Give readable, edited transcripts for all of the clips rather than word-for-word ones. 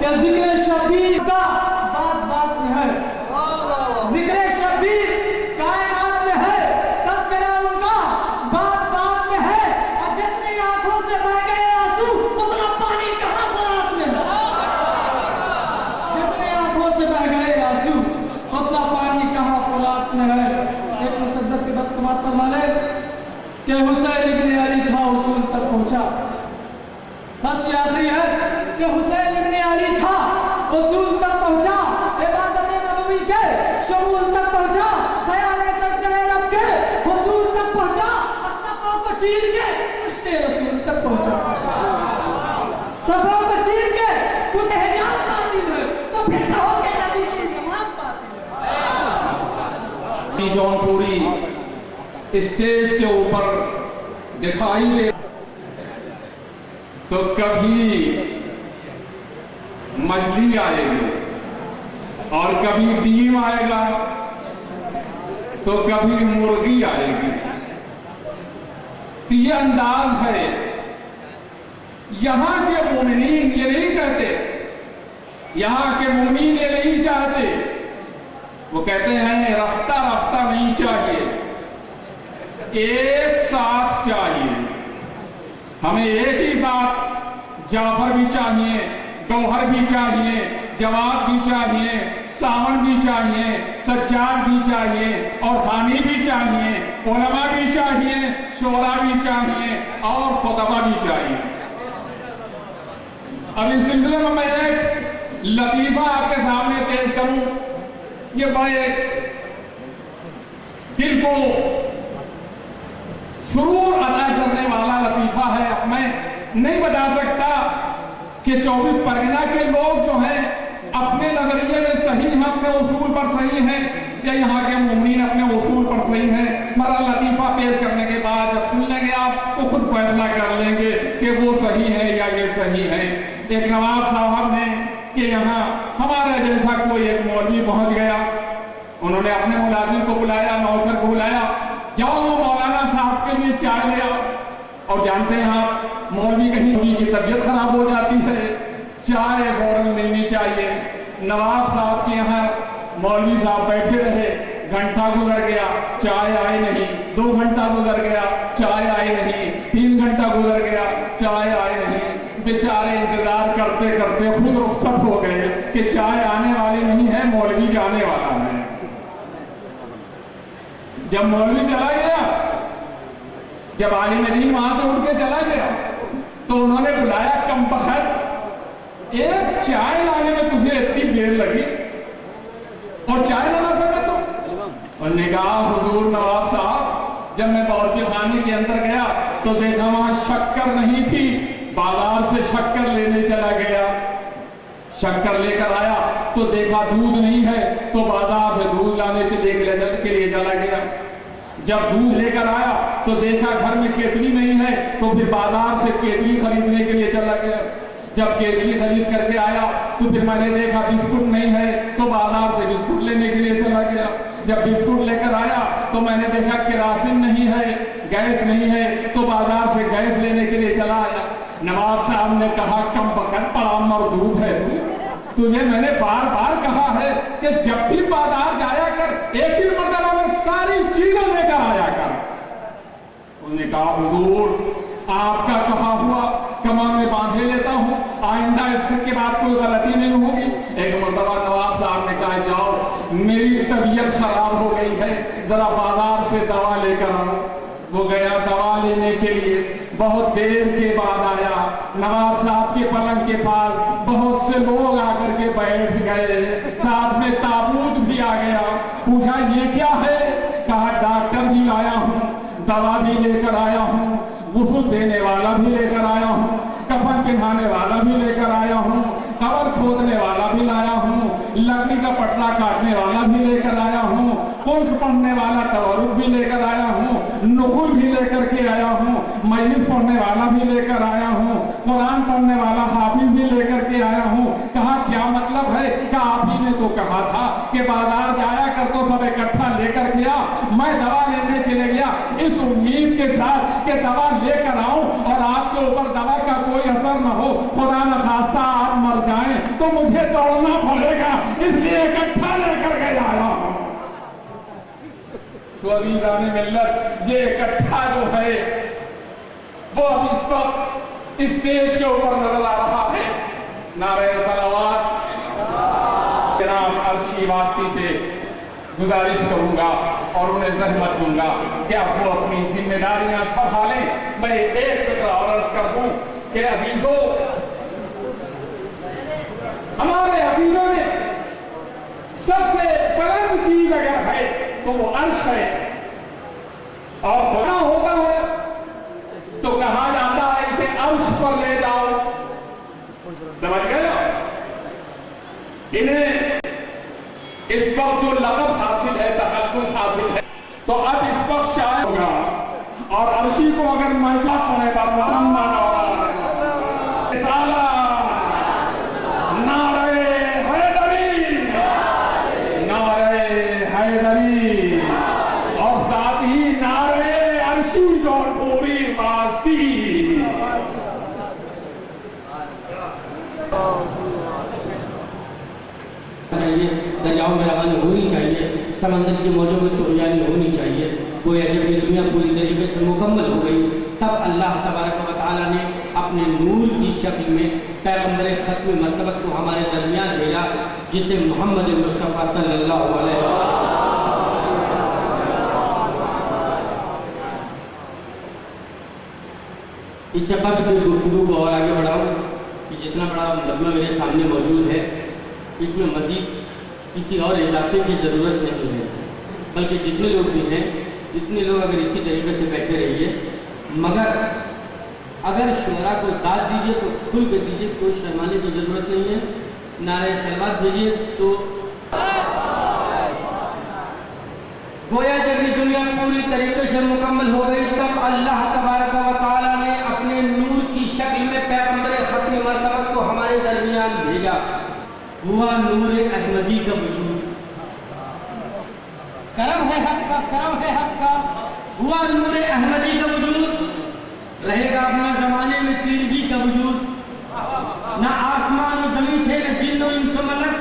کہ ذکر شبیر کا بات بات میں ہے، ذکر شبیر کائنات میں ہے، تذکرہ ان کا بات بات میں ہے، اور جتنی آنکھوں سے بہ گئے آنسو اتنا پانی کہاں فرات میں ہے، جتنی آنکھوں سے بہ گئے آنسو اتنا پانی کہاں فرات میں ہے۔ ایک مصدق کی بات سماعت فرما لے کہ حسین ابن علی تھا اصول تک پہنچا، بس یہ آخری ہے کہ حسین ابن علی تھا اصول تک پہنچا، عبادت نبوی کے شمول تک پہنچا، خیال سجدہ رب کے حصول تک پہنچا، صفوں کو چیر کے کشتے رسول تک پہنچا، صفوں کو چیر کے کچھ حجاز باطل ہے تو پھر کہو کہ نبی کی نماز باطل ہے۔ جون پوری اسٹیج کے اوپر دکھائی دے تو کبھی مچھلی آئے گی اور کبھی ڈیم آئے گا تو کبھی مرغی آئے گی۔ یہ انداز ہے یہاں کے مومنین، یہ نہیں کہتے یہاں کے مومنین یہ نہیں چاہتے، وہ کہتے ہیں رفتہ رفتہ نہیں چاہیے، ایک ساتھ چاہیے، ہمیں ایک ہی ساتھ جعفر بھی چاہیے، گوہر بھی چاہیے، جواد بھی چاہیے، ساون بھی چاہیے، سجاد بھی چاہیے، اور حامی بھی چاہیے، علماء بھی چاہیے، شعراء بھی چاہیے، اور خطبہ بھی چاہیے۔ اب اس سلسلے میں ایک لطیفہ آپ کے سامنے پیش کروں، یہ بڑے دل کو سرور عطا کرنے والا لطیفہ ہے۔ اب میں نہیں بتا سکتا کہ 24 پرگنہ کے لوگ جو ہیں اپنے نظریے میں صحیح ہیں، اپنے اصول پر صحیح ہیں، یا یہاں کے مومنین اپنے اصول پر صحیح ہیں۔ مگر لطیفہ پیش کرنے کے بعد جب سن لیں گے آپ تو خود فیصلہ کر لیں گے کہ وہ صحیح ہے یا یہ صحیح ہے۔ ایک نواب صاحب نے کہ یہاں ہمارا جیسا کوئی ایک مولوی پہنچ گیا، انہوں نے اپنے ملازم کو بلایا، نوکر کو بلایا، جاؤ مولانا صاحب کے لیے چائے لے آؤ۔ اور جانتے ہیں آپ مولوی کہیں ان کی طبیعت خراب ہو جاتی ہے، چائے فوراً ملنی چاہیے۔ نواب صاحب کے یہاں مولوی صاحب بیٹھے رہے، گھنٹہ گزر گیا، چائے آئی نہیں، 2 گھنٹہ گزر گیا، چائے آئی نہیں، 3 گھنٹہ گزر گیا، چائے آئی نہیں۔ بیچارے انتظار کرتے کرتے خود رخصت ہو گئے کہ چائے آنے والی نہیں ہے، مولوی جانے والا ہے۔ جب مولوی چلا گیا، جب عالم دین وہاں سے اٹھ کے چلا گیا تو انہوں نے بلایا، کم بخت ایک چائے لانے میں تجھے اتنی دیر لگی اور چائے نہ لا سکا تو؟ انہوں نے کہا حضور نواب صاحب جب میں باورچی خانے کے اندر گیا تو دیکھا وہاں شکر نہیں تھی، بازار سے شکر لینے چلا گیا، شکر لے کر آیا تو دیکھا دودھ نہیں ہے تو بازار سے دودھ لانے کے لیے چلا گیا، جب دودھ لے کر آیا تو دیکھا گھر میں کیتلی نہیں ہے تو پھر بازار سے کیتلی خریدنے کے لیے چلا گیا، جب کیتلی خرید کر کے آیا تو پھر میں نے دیکھا بسکٹ نہیں ہے تو بازار سے بسکٹ لینے کے لیے چلا گیا، جب بسکٹ لے کر آیا تو میں نے دیکھا کراسن نہیں ہے، گیس نہیں ہے تو بازار سے گیس لینے کے لیے چلا آیا۔ نواب صاحب نے کہا کم بخت بڑا مردود ہے تجھے میں نے بار بار کہا ہے کہ جب بھی بازار جایا کر ایک ہی مرتبہ میں ساری چیزیں لے کر آیا کر۔ انہوں نے کہا حضور آپ کا کہا ہوا کمر میں باندھے لیتا ہوں، آئندہ اس کے بعد کوئی غلطی نہیں ہوگی۔ ایک مرتبہ نواب صاحب نے کہا جاؤ میری طبیعت خراب ہو گئی ہے، ذرا بازار سے دوا لے کر آؤ۔ وہ گیا دوا لینے کے لیے، بہت دیر کے بعد آیا، نواب صاحب کے پلنگ کے پاس بہت سے لوگ آ کر کے بیٹھ گئے، ساتھ میں تابوت بھی آ گیا۔ پوچھا یہ کیا ہے؟ کہا ڈاکٹر بھی لایا ہوں، دوا بھی لے کر آیا ہوں، غسل دینے والا بھی لے کر آیا ہوں، کفن پہنانے والا بھی لے کر آیا ہوں، قبر کھودنے والا بھی لایا ہوں، لکڑی کا پٹلا کاٹنے والا بھی لے کر آیا ہوں، قرص پڑھنے والا تورق بھی لے کر آیا ہوں، نقل بھی لے کر کے آیا ہوں، مجلس پڑھنے والا بھی لے کر آیا ہوں، قرآن پڑھنے والا حافظ بھی لے کر کے آیا ہوں۔ کہا کیا مطلب ہے؟ کہ آپ ہی نے تو کہا تھا کہ بازار جایا کر تو سب اکٹھا لے کر گیا، میں دوا لینے کے لیے گیا اس امید کے ساتھ کہ دوا لے کر آؤں اور آپ کے اوپر دوا کا کوئی اثر نہ ہو، خدا نخواستہ آپ مر جائیں تو مجھے دوڑنا پڑے گا، اس لیے اکٹھا لے کر کے آیا ہوں۔ تو عزیزان ملت، یہ اکٹھا جو ہے وہ اب اس وقت اسٹیج کے اوپر نظر آ رہا ہے۔ نعرہ صلوات۔ جناب عرشی واسطی سے گزارش کروں گا اور انہیں زحمت دوں گا کہ اب وہ اپنی ذمہ داریاں سنبھالیں۔ میں ایک فکرہ اور عرض کر دوں کہ عزیزو، ہمارے عقیدے میں سب سے بلند چیز اگر ہے تو وہ عرش ہے، اور خدا ہوتا ہے تو کہا جاتا ہے اسے عرش پر لے جاؤ۔ سمجھ گئے نا؟ انہیں اس وقت جو لقب حاصل ہے، تقدس حاصل ہے، تو اب اس وقت شاید ہوگا، اور عرشی کو اگر محفوظ ہونے پر محمد اور رسالہ، نعرہ حیدری، نعرہ حیدری، اور ساتھ ہی نعرہ عرشی جو پوری واسطی۔ چاہیے، دریاؤں میں روانی ہونی چاہیے، سمندر کی موجوں میں طغیانی ہونی چاہیے۔ گویا جب یہ دنیا پوری طریقے سے مکمل ہو گئی تب اللہ تبارک و تعالیٰ نے اپنے نور کی شکل میں پیغمبر ختم مرتبت کو ہمارے درمیان بھیجا، جسے محمد مصطفیٰ صلی اللہ علیہ وسلم۔ اس سے قبل کی گفتگو کو اور آگے بڑھاؤں کہ جتنا بڑا مقدمہ میرے سامنے موجود ہے، اس میں مزید کسی اور اضافے کی ضرورت نہیں ہے، بلکہ جتنے لوگ بھی ہیں، اتنے لوگ اگر اسی طریقے سے بیٹھے رہیے، مگر اگر شعراء کو داد دیجئے تو کھل کے دیجئے، کوئی شرمانے کی ضرورت نہیں ہے۔ نعرہ صلوات بھیجئے تو گویا جب یہ دنیا پوری طریقے سے مکمل ہو گئی تب اللہ تبارک و تعالیٰ نے اپنے نور کی شکل میں پیغمبر ختم مرتبت کو ہمارے درمیان بھیجا۔ ہوا نور احمدی کا وجود، کرم ہے حق کا، کرم ہے حق کا، ہوا نور احمدی کا وجود، رہے گا اپنا زمانے میں تیرگی کا وجود۔ نہ آسمان و زمین تھے، نہ جن و انس و ملک،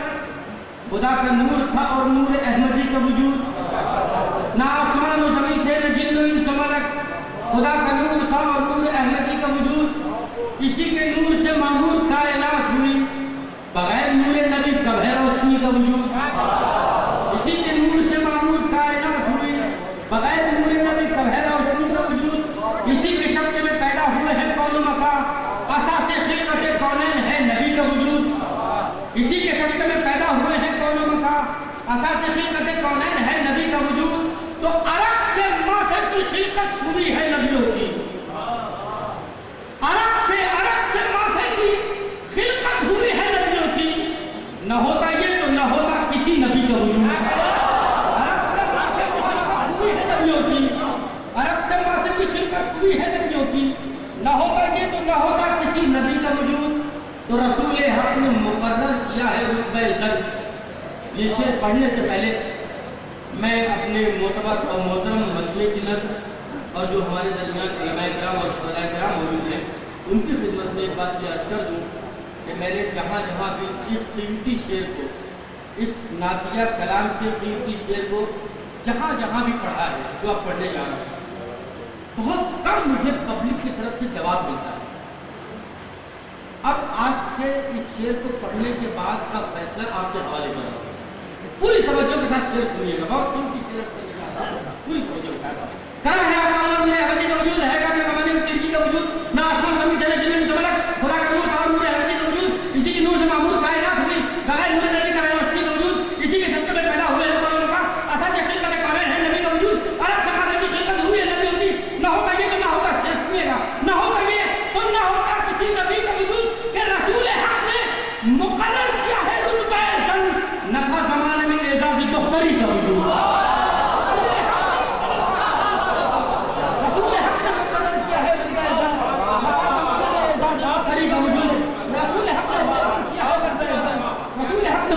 خدا کا نور تھا اور نور احمدی کا وجود۔ نہ آسمان و زمین تھے، نہ جن و انس و ملک، خدا کا نور تھا اور نور احمدی کا وجود۔ اسی کے نور سے معمور کائنات ہوئی، بغیر نور نبی کب ہے روشنی کا وجود۔ اسی کے نور سے معمور کائنات ہوئی، بغیر نور نبی کب ہے روشنی کا وجود۔ اسی کے شبکے میں پیدا ہوئے ہیں کون و مکان، اساس خلقت کونین ہے نبی کا وجود۔ اسی کے شبکے میں پیدا ہوئے ہیں کون و مکان، اساس خلقت کونین ہے نبی کا وجود۔ تو عرق سے ماتھے کی خلقت ہوئی ہے نبیوں کی، عرق سے ماتھے کی خلقت ہوئی ہے نبیوں کی۔ نہ ہوتا یہ تو نہ ہوتا کسی نبی کا وجود۔ عرق سے ماتھے کی خلقت ہوئی ہے نبیوں کی، عرق سے ماتھے کی خلقت ہوئی ہے نبیوں کی، نہ ہوتا یہ تو نہ ہوتا کسی نبی کا وجود۔ تو رسول حق نے مقرر کیا ہے رتبہ عزت۔ یہ شعر پڑھنے سے پہلے میں اپنے معتبر اور محترم مجمع کی نظر اور جو ہمارے درمیان علماء کرام اور شہداء کرام موجود ہیں ان کی خدمت میں ایک بات یہ عرض کر دوں کہ میں نے جہاں جہاں بھی اس قیمتی شعر کو، اس نعتیہ کلام کے قیمتی شعر کو جہاں جہاں بھی پڑھا ہے، جو آپ پڑھنے جا رہے ہیں، بہت کم مجھے پبلک کی طرف سے جواب ملتا ہے۔ اب آج کے اس شعر کو پڑھنے کے بعد کا فیصلہ آپ کے حوالے میں ہے۔ پوری توجہ کے ساتھ شعر سنیے گا، بہت قیمتی شعر پوری توجہ کے ساتھ۔ کرم ہے آسمان نور احمدی کا وجود، رہے گا اپنے زمانے میں تیرگی کا وجود۔ نہ آسمان زمین چلے جن میں سملک، خدا کا نور تھا اور نور احمدی کا وجود۔ اسی کے نور سے معمور کائنات ہوئی، بغیر نور نبی کا روشنی کا وجود۔ اسی کے شبکے میں پیدا ہوئے ہیں کون و مکان، اساس خلقت کونین ہے نبی کا وجود۔ عرق سے ماتھے کی خلقت ہوئی ہے نبیوں کی، نہ ہوتا یہ تو نہ ہوتا، شعر سنیے گا، نہ ہوتا یہ تو نہ ہوتا کسی نبی کا وجود کہ رسول حق نے مقرر کیا ہے رتبہ عزت۔ نہ تھا زمانے میں اعزاز دختری کا وجود، رسول حق نے مقرر کیا ہے رتبہ عزت، نہ تھا زمانے میں اعزاز دختری کا وجود۔ رسول حق نے مقرر کیا ہے رتبہ عزت، رسول حق نے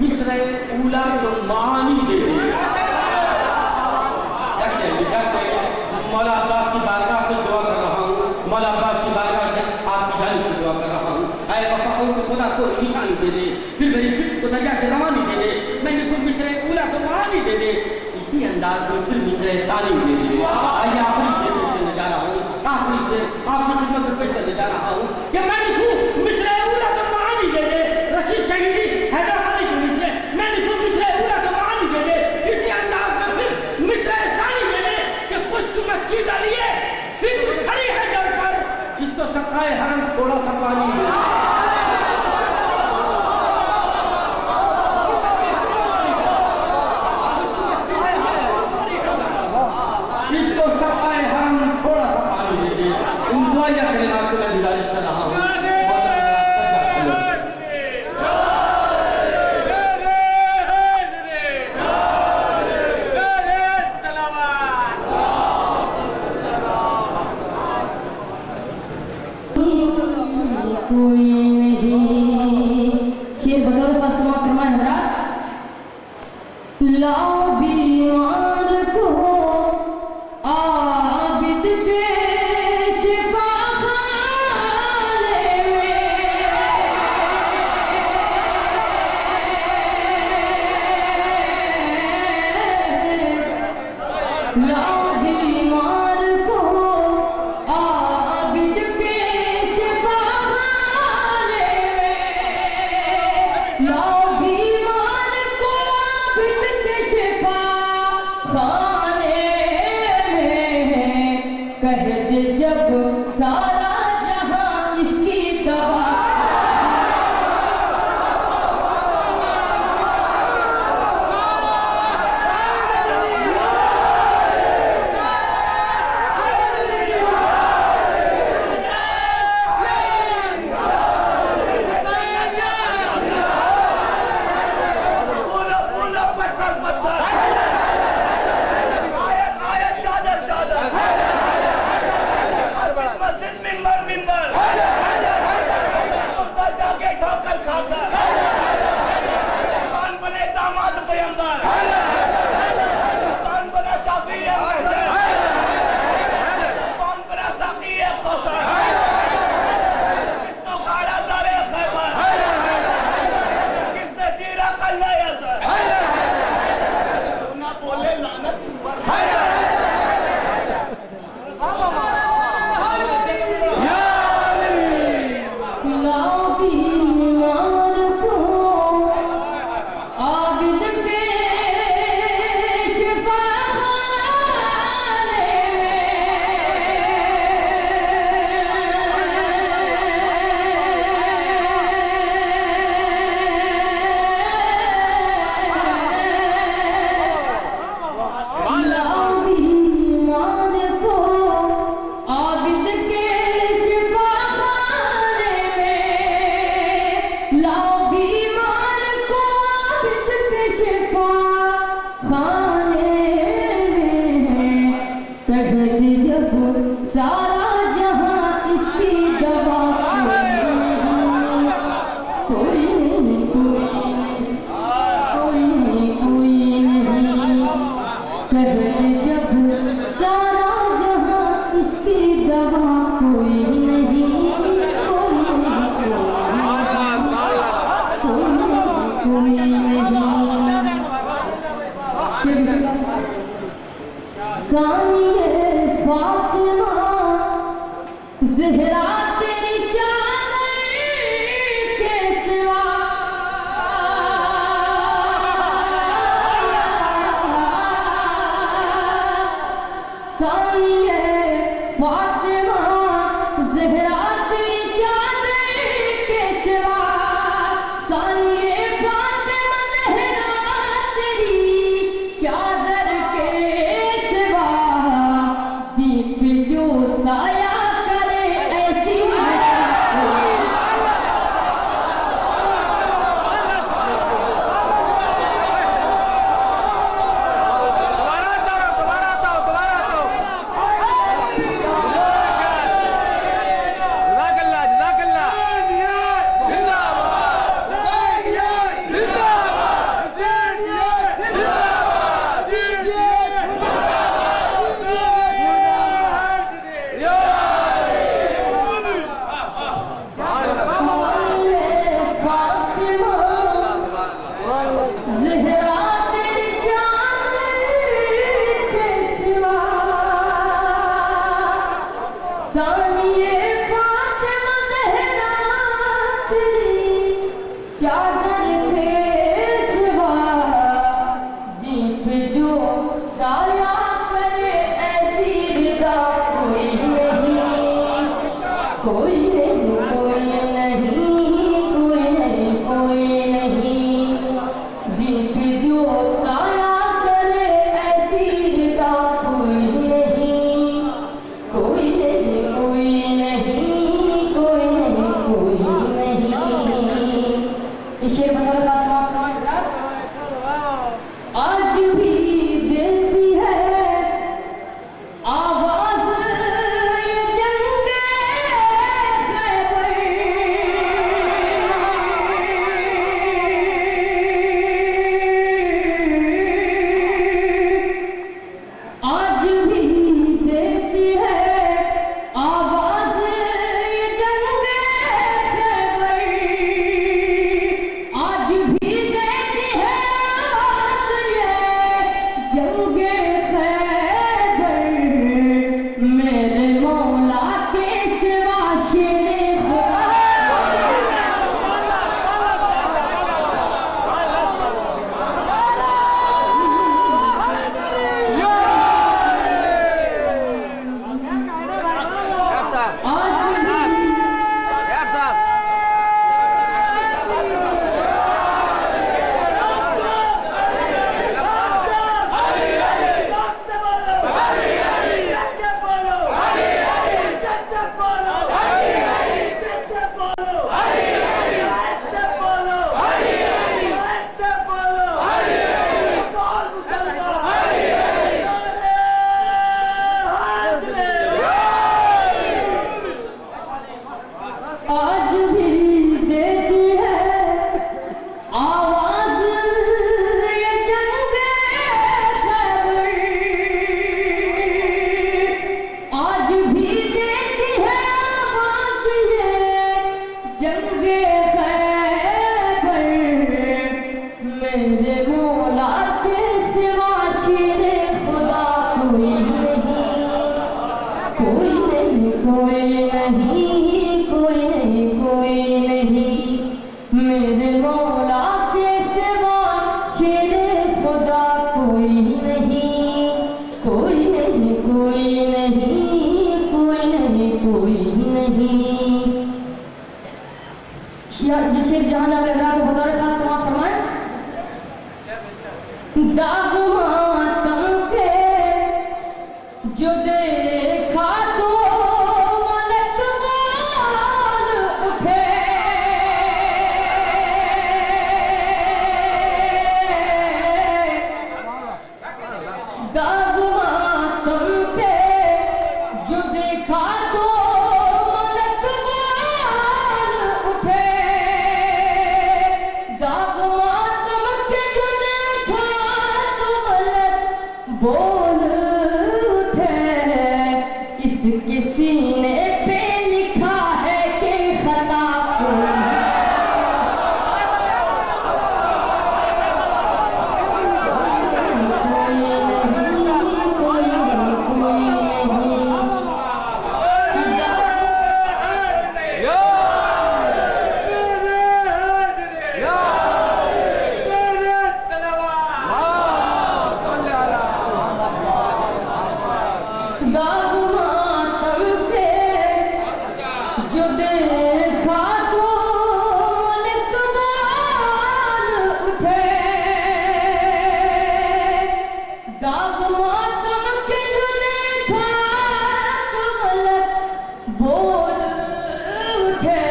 مصر اولا تو معانی دے دے. مولا عباس کی بارگاہ سے دعا کر رہا ہوں, مولا عباس کی بارگاہ سے آپ کی جانب سے دعا کر رہا ہوں. اے وفاؤں کو خدا کو نشانی دے دے, پھر میری فکر کو دریا کے روانی دے دے, میں نے خود مصر اولا کو معانی دے دے, اسی انداز میں پھر مصر ثانی دے دے. آئیے آخری شعر پیش کرنے جا رہا ہوں, آخری شعر آپ کی خدمت میں پیش کرنے جا رہا ہوں کہ میں نے خود مصر اولا کو معانی دے دے. رشید شہیدی حیدرآبادی کو مصر, میں نے خود مصر اولا کو معانی دے دے, اسی انداز میں پھر مصر ثانی دے دے کہ خشک مشکیزہ لیے فکر کھڑی ہے در پر, اس کو سقائے حرم تھوڑا سا پانی دے. اس کو سقائے حرم تھوڑا سا پانی دے دے. ان دعائیہ کلمات کو میں گزارش کر رہا ہوں. شیر بطور کا سما فرمائے حضرات. لاؤ بیمار کو عابد کے شفا خانے میں, لاؤ بیمار کو عابد کے شفا خانے میں, لاؤ بیمار کو عابد کے شفا خانے میں, کہہ دے جب سارا جہاں اس کی دوا. سارا جہاں اس کی دوا کوئی نہیں, کوئی نہیں, کہہ دے جب سارا جہاں اس کی دوا کوئی نہیں, کوئی نہیں. آج بھی دیتی ہے آواز یہ جنگ خیبر، آج بھی دیتی ہے آواز یہ جنگ خیبر، میرے مولا کے سوا شیر خدا کوئی نہیں، کوئی نہیں، کوئی نہیں، کوئی نہیں، کوئی نہیں، میرے مولا کے سوا شیر خدا کوئی نہیں، کوئی نہیں، کوئی نہیں، کوئی نہیں، کوئی نہیں۔ یہ شیر جہاں جا کے حضرات کو بطور خاص سماعت فرمائیں۔ داغ ماتم کے جو دیکھا تو ملک بال اٹھے، داغ ماتم کے جو دیکھا تو ملک بال اٹھے، داغ ماتم کے جو دیکھا تو ملک بول اٹھے، اس کے سینے پہ لکھا ہے کہ خطا کوئی داغ ماتم کے جو دیکھا تو ملک بال اٹھے، داغ ماتم کے جو دیکھا تو ملک بول اٹھے،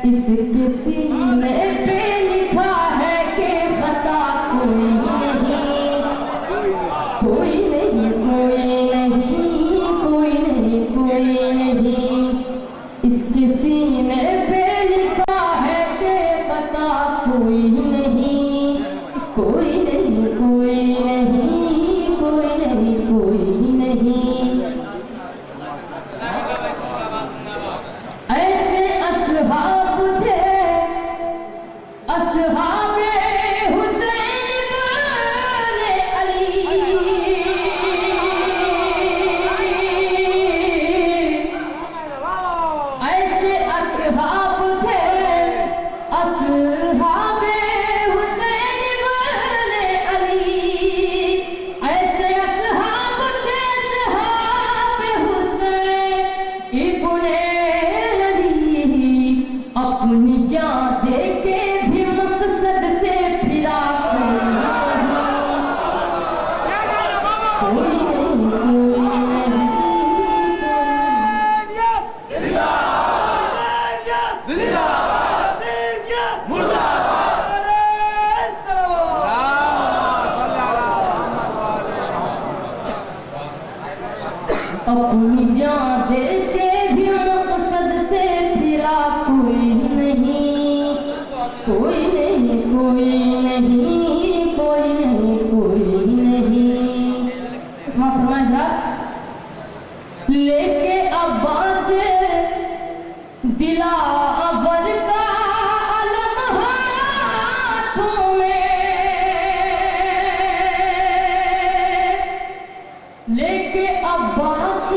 اس کے سینے پہ لکھا ہے کہ خطا کوئی نہیں، کوئی نہیں، کوئی نہیں، کوئی نہیں، کوئی نہیں، اس کے سینے پہ لکھا ہے کہ خطا کوئی نہیں، کوئی نہیں، کوئی نہیں، کوئی نہیں، کوئی نہیں۔ ایسے اصحاب تھے اصحاب حسین بن علی، ایسے اصحاب تھے اصحاب حسین بن علی، ایسے اصحاب تھے اصحاب حسین ابن علی، اپنی جان دے کے بھی مقصد سے پھرا کوئی نہیں، کوئی نہیں، اپنی جان دے کے بھی مقصد سے پھرا کوئی نہیں، کوئی نہیں، کوئی نہیں، کوئی نہیں، کوئی نہیں۔ سماعت فرمائیں حضرات۔ لے کے عباس دلاور کا علم ہاتھوں میں، لے کے عباس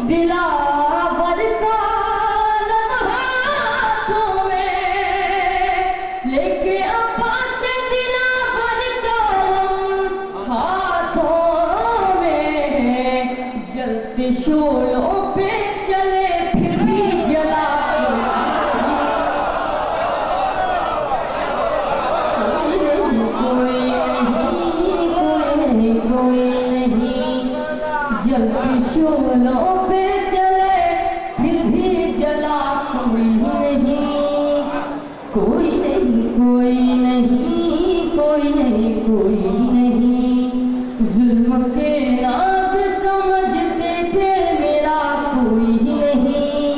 دلاور کا علم ہاتھوں میں، لے کے عباس دلاور کا علم ہاتھوں میں، جلتے شعلوں پہ چلے پھر بھی جلا کوئی نہیں، کوئی نہیں، کوئی نہیں، کوئی نہیں، جلتے شعلوں پہ چلے پھر بھی جلا کوئی نہیں، کوئی نہیں، کوئی نہیں، کوئی نہیں، کوئی نہیں، ظلم کے ناگ سمجھتے تھے میرا کوئی نہیں،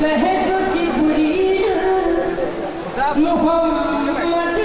کہہ دو جبریل محمد